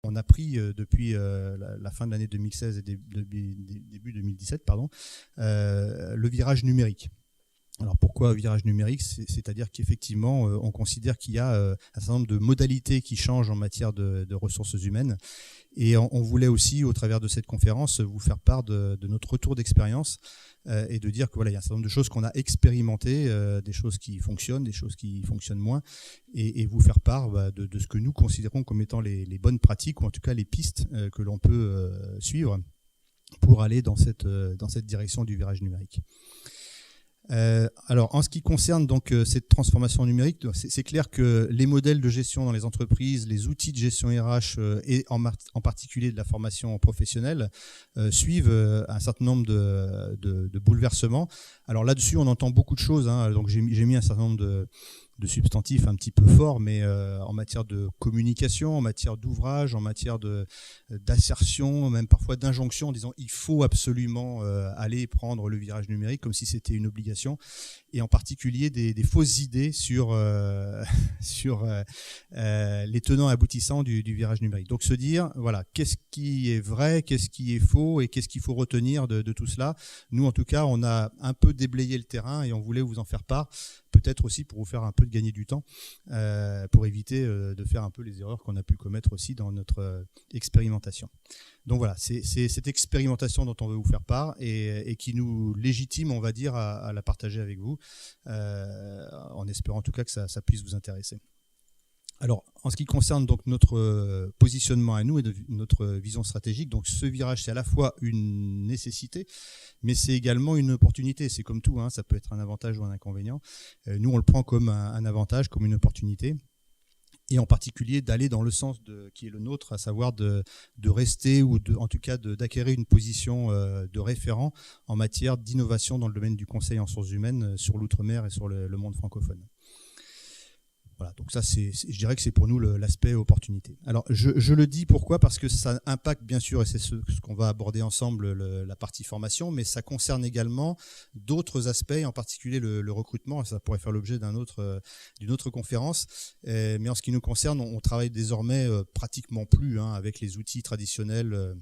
On a pris depuis la fin de l'année 2016 et début 2017, le virage numérique. Alors pourquoi virage numérique? C'est-à-dire qu'effectivement, on considère qu'il y a un certain nombre de modalités qui changent en matière de ressources humaines. Et on voulait aussi, au travers de cette conférence, vous faire part de notre retour d'expérience et de dire que voilà, il y a un certain nombre de choses qu'on a expérimentées, des choses qui fonctionnent, des choses qui fonctionnent moins, et vous faire part de ce que nous considérons comme étant les bonnes pratiques, ou en tout cas les pistes que l'on peut suivre pour aller dans cette direction du virage numérique. Alors, en ce qui concerne donc cette transformation numérique, c'est clair que les modèles de gestion dans les entreprises, les outils de gestion RH et en particulier de la formation professionnelle suivent un certain nombre de bouleversements. Alors là-dessus, on entend beaucoup de choses. Donc j'ai mis un certain nombre de substantifs un petit peu forts, mais en matière de communication, en matière d'ouvrage, en matière d'assertion, même parfois d'injonction, en disant il faut absolument aller prendre le virage numérique comme si c'était une obligation, et en particulier des fausses idées sur les tenants et aboutissants du virage numérique. Donc se dire, voilà, qu'est-ce qui est vrai, qu'est-ce qui est faux, et qu'est-ce qu'il faut retenir de tout cela. Nous, en tout cas, on a un peu déblayé le terrain et on voulait vous en faire part, peut-être aussi pour vous faire un peu de gagner du temps, pour éviter de faire un peu les erreurs qu'on a pu commettre aussi dans notre expérimentation. Donc voilà, c'est cette expérimentation dont on veut vous faire part et qui nous légitime, on va dire, à la partager avec vous, en espérant en tout cas que ça puisse vous intéresser. Alors, en ce qui concerne donc notre positionnement à nous et notre vision stratégique, donc ce virage, c'est à la fois une nécessité, mais c'est également une opportunité. C'est comme tout, ça peut être un avantage ou un inconvénient. Nous, on le prend comme un avantage, comme une opportunité, et en particulier d'aller dans le sens qui est le nôtre, à savoir de rester, ou en tout cas d'acquérir une position de référent en matière d'innovation dans le domaine du conseil en ressources humaines sur l'outre-mer et sur le monde francophone. Voilà, donc ça, je dirais que c'est pour nous l'aspect opportunité. Alors, je le dis pourquoi? Parce que ça impacte bien sûr, et c'est ce qu'on va aborder ensemble, la partie formation, mais ça concerne également d'autres aspects, en particulier le recrutement. Ça pourrait faire l'objet d'une autre conférence. Mais en ce qui nous concerne, on travaille désormais pratiquement plus avec les outils traditionnels.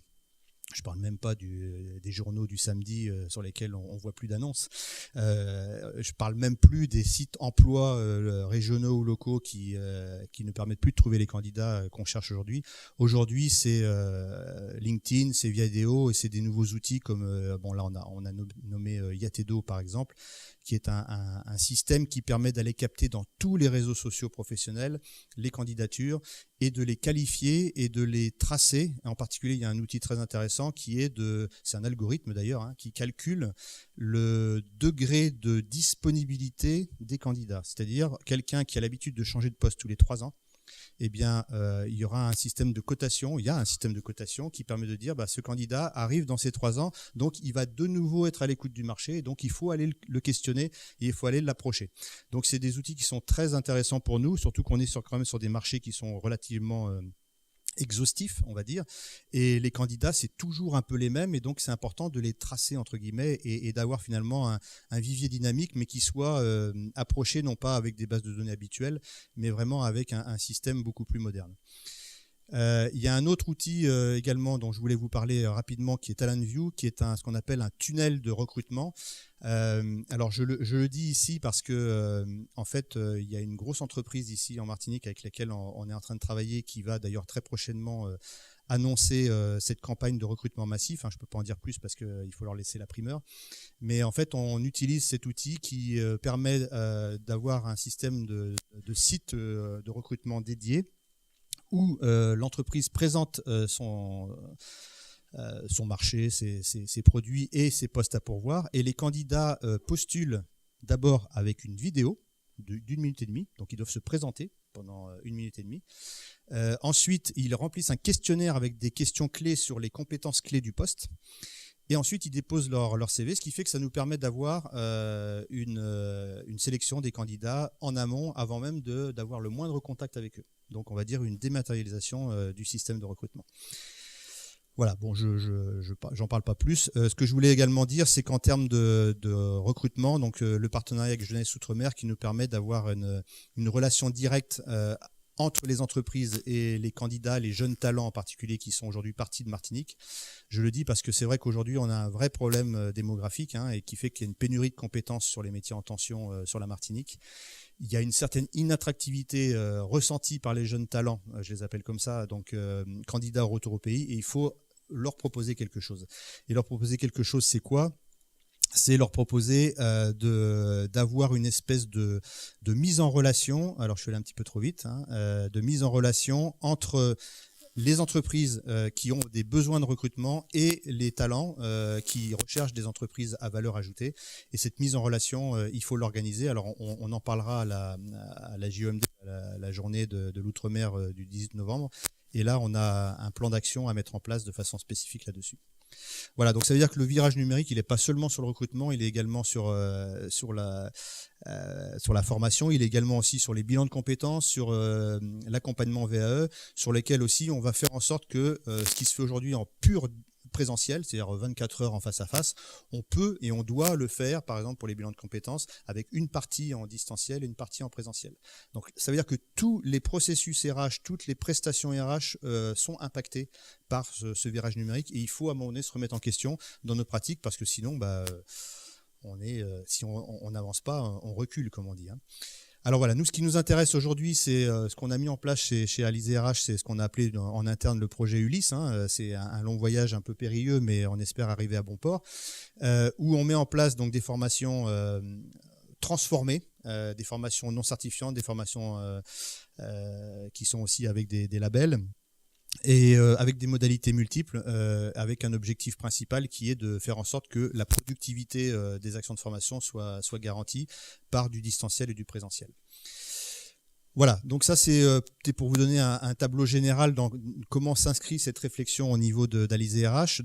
Je parle même pas des journaux du samedi sur lesquels on voit plus d'annonces. Je parle même plus des sites emploi régionaux ou locaux qui ne permettent plus de trouver les candidats qu'on cherche aujourd'hui. Aujourd'hui, c'est LinkedIn, c'est Viadeo, et c'est des nouveaux outils comme là on a nommé Yatedo par exemple, qui est un système qui permet d'aller capter dans tous les réseaux sociaux professionnels les candidatures et de les qualifier et de les tracer. En particulier, il y a un outil très intéressant c'est un algorithme d'ailleurs, qui calcule le degré de disponibilité des candidats. C'est-à-dire quelqu'un qui a l'habitude de changer de poste tous les 3 ans, il y aura un système de cotation. Il y a un système de cotation qui permet de dire ce candidat arrive dans ces 3 ans, donc il va de nouveau être à l'écoute du marché, donc il faut aller le questionner et il faut aller l'approcher. Donc c'est des outils qui sont très intéressants pour nous, surtout qu'on est quand même sur des marchés qui sont relativement exhaustifs, on va dire, et les candidats, c'est toujours un peu les mêmes, et donc c'est important de les tracer entre guillemets et d'avoir finalement un vivier dynamique, mais qui soit approché non pas avec des bases de données habituelles, mais vraiment avec un système beaucoup plus moderne. Il y a un autre outil également dont je voulais vous parler rapidement, qui est TalentView, qui est ce qu'on appelle un tunnel de recrutement. Alors je le dis ici parce que en fait il y a une grosse entreprise ici en Martinique avec laquelle on est en train de travailler, qui va d'ailleurs très prochainement annoncer cette campagne de recrutement massif. Je ne peux pas en dire plus parce qu'il faut leur laisser la primeur. Mais en fait, on utilise cet outil qui permet d'avoir un système de sites de recrutement dédiés, où l'entreprise présente son marché, ses produits et ses postes à pourvoir, et les candidats postulent d'abord avec une vidéo d'1 minute et demie, donc ils doivent se présenter pendant 1 minute et demie. Ensuite, ils remplissent un questionnaire avec des questions clés sur les compétences clés du poste. Et ensuite, ils déposent leur CV, ce qui fait que ça nous permet d'avoir une sélection des candidats en amont, avant même d'avoir le moindre contact avec eux. Donc, on va dire une dématérialisation du système de recrutement. Voilà, bon, j'en parle pas plus. Ce que je voulais également dire, c'est qu'en termes de recrutement, donc le partenariat avec Jeunesse Outre-mer qui nous permet d'avoir une relation directe entre les entreprises et les candidats, les jeunes talents en particulier qui sont aujourd'hui partis de Martinique. Je le dis parce que c'est vrai qu'aujourd'hui on a un vrai problème démographique et qui fait qu'il y a une pénurie de compétences sur les métiers en tension sur la Martinique. Il y a une certaine inattractivité ressentie par les jeunes talents, je les appelle comme ça, donc candidats au retour au pays, et il faut leur proposer quelque chose. Et leur proposer quelque chose, c'est quoi ? C'est leur proposer d'avoir une espèce de mise en relation, alors je suis allé un petit peu trop vite, de mise en relation entre les entreprises qui ont des besoins de recrutement et les talents qui recherchent des entreprises à valeur ajoutée. Et cette mise en relation, il faut l'organiser. Alors on en parlera à la JEMD, la journée de l'outre-mer du 18 novembre. Et là, on a un plan d'action à mettre en place de façon spécifique là-dessus. Voilà, donc ça veut dire que le virage numérique, il n'est pas seulement sur le recrutement, il est également sur la formation, il est également aussi sur les bilans de compétences, sur l'accompagnement VAE, sur lesquels aussi on va faire en sorte que ce qui se fait aujourd'hui en pur présentiel, c'est-à-dire 24 heures en face à face, on peut et on doit le faire, par exemple pour les bilans de compétences, avec une partie en distanciel et une partie en présentiel. Donc ça veut dire que tous les processus RH, toutes les prestations RH sont impactées par ce virage numérique, et il faut à un moment donné se remettre en question dans nos pratiques, parce que sinon, si on n'avance pas, on recule, comme on dit. Alors voilà, nous, ce qui nous intéresse aujourd'hui, c'est ce qu'on a mis en place chez Alizé RH, c'est ce qu'on a appelé en interne le projet Ulysse. C'est un long voyage un peu périlleux, mais on espère arriver à bon port, où on met en place donc des formations transformées, des formations non certifiantes, des formations qui sont aussi avec des labels, et avec des modalités multiples, avec un objectif principal qui est de faire en sorte que la productivité des actions de formation soit garantie par du distanciel et du présentiel. Voilà, donc ça c'était pour vous donner un tableau général dans comment s'inscrit cette réflexion au niveau d'Alizé RH.